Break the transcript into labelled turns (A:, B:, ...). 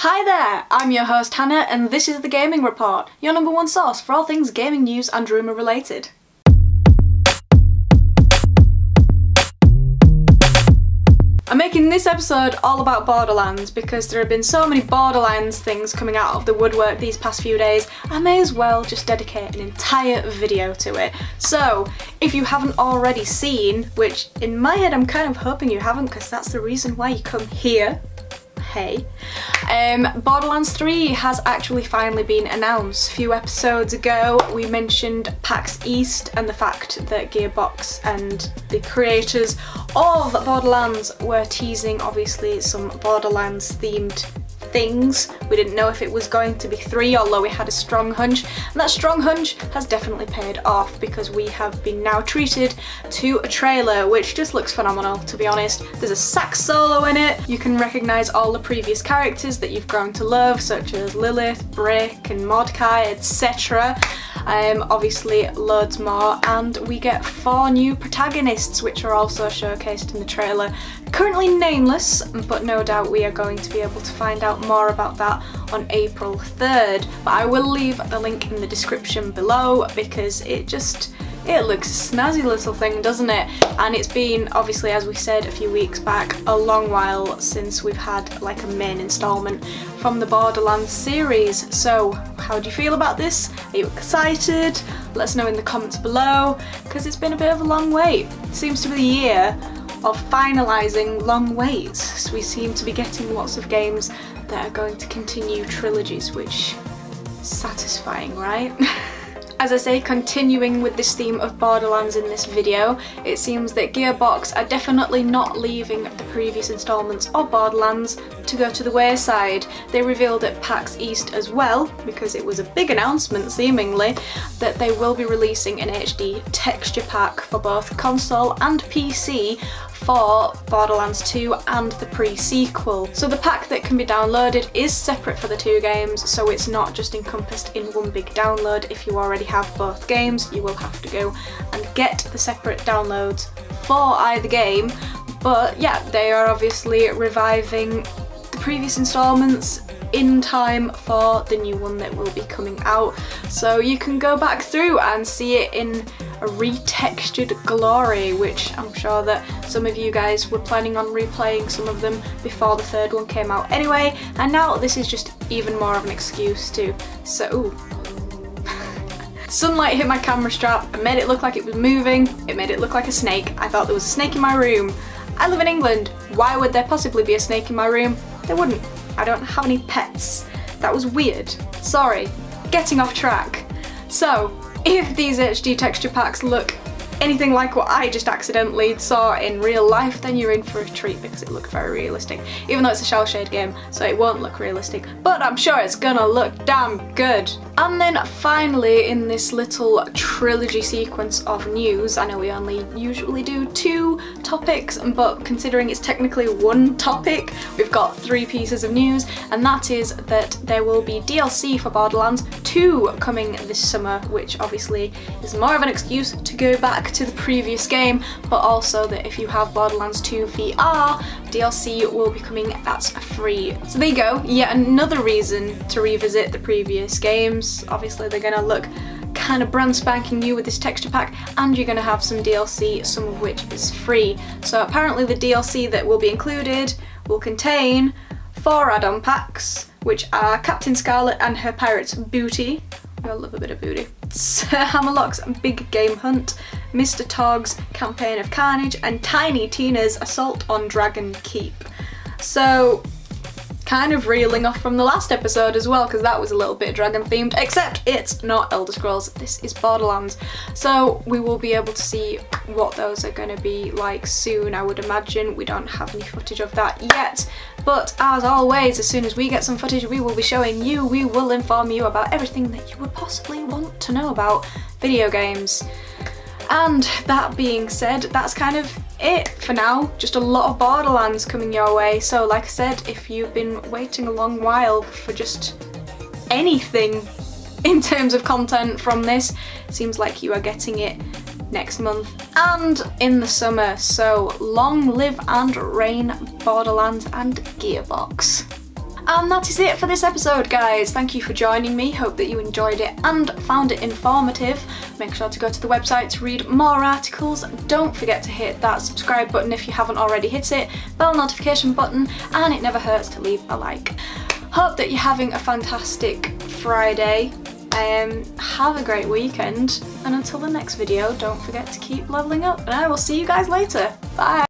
A: Hi there, I'm your host Hannah and this is the Gaming Report, your number one source for all things gaming news and rumour related. I'm making this episode all about Borderlands because there have been so many Borderlands things coming out of the woodwork these past few days, I may as well just dedicate an entire video to it. So, if you haven't already seen, which in my head I'm kind of hoping you haven't because that's the reason why you come here, hey, Borderlands 3 has actually finally been announced. A few episodes ago we mentioned PAX East and the fact that Gearbox and the creators of Borderlands were teasing obviously some Borderlands themed things. We didn't know if it was going to be 3, although we had a strong hunch, and that strong hunch has definitely paid off because we have been now treated to a trailer which just looks phenomenal, to be honest. There's a sax solo in it, you can recognise all the previous characters that you've grown to love, such as Lilith, Brick and Mordecai, etc. Obviously loads more, and we get 4 new protagonists which are also showcased in the trailer. Currently nameless, but no doubt we are going to be able to find out more about that on April 3rd. But I will leave the link in the description below because it looks a snazzy little thing, doesn't it? And it's been, obviously, as we said a few weeks back, a long while since we've had like a main installment from the Borderlands series. So how do you feel about this? Are you excited? Let us know in the comments below, because it's been a bit of a long wait. It seems to be the year of finalising long waits. So we seem to be getting lots of games that are going to continue trilogies, which is satisfying, right? As I say, continuing with this theme of Borderlands in this video, it seems that Gearbox are definitely not leaving the previous installments of Borderlands to go to the wayside. They revealed at PAX East as well, because it was a big announcement seemingly, that they will be releasing an HD texture pack for both console and PC for Borderlands 2 and the pre-sequel. So the pack that can be downloaded is separate for the 2 games, so it's not just encompassed in one big download. If you already have both games, you will have to go and get the separate downloads for either game. But yeah, they are obviously reviving the previous installments in time for the new one that will be coming out. So you can go back through and see it in a retextured glory, which I'm sure that some of you guys were planning on replaying some of them before the 3rd one came out anyway, and now this is just even more of an excuse to. So, sunlight hit my camera strap, it made it look like it was moving, it made it look like a snake. I thought there was a snake in my room. I live in England, why would there possibly be a snake in my room? There wouldn't. I don't have any pets. That was weird. Sorry. Getting off track. So, if these HD texture packs look anything like what I just accidentally saw in real life, then you're in for a treat because it looked very realistic. Even though it's a shell shade game, so it won't look realistic, but I'm sure it's gonna look damn good. And then finally, in this little trilogy sequence of news, I know we only usually do 2 topics, but considering it's technically 1 topic, we've got 3 pieces of news, and that is that there will be DLC for Borderlands 2 coming this summer, which obviously is more of an excuse to go back to the previous game, but also that if you have Borderlands 2 VR, DLC will be coming that's free. So there you go, yet another reason to revisit the previous games. Obviously they're gonna look kind of brand spanking new with this texture pack, and you're gonna have some DLC, some of which is free. So apparently the DLC that will be included will contain 4 add-on packs, which are Captain Scarlet and her pirate's booty. We all love a bit of booty. Sir Hammerlock's Big Game Hunt, Mr. Togg's Campaign of Carnage, and Tiny Tina's Assault on Dragon Keep. So, kind of reeling off from the last episode as well, because that was a little bit dragon themed, except it's not Elder Scrolls, this is Borderlands. So we will be able to see what those are going to be like soon, I would imagine. We don't have any footage of that yet, but as always, as soon as we get some footage, we will be showing you, we will inform you about everything that you would possibly want to know about video games. And that being said, that's kind of it for now. Just a lot of Borderlands coming your way. So like I said, if you've been waiting a long while for just anything in terms of content from this, it seems like you are getting it next month and in the summer. So long live and reign Borderlands and Gearbox. And that is it for this episode, guys. Thank you for joining me. Hope that you enjoyed it and found it informative. Make sure to go to the website to read more articles. Don't forget to hit that subscribe button if you haven't already hit it, bell notification button, and it never hurts to leave a like. Hope that you're having a fantastic Friday. Have a great weekend, and until the next video, don't forget to keep leveling up, and I will see you guys later. Bye!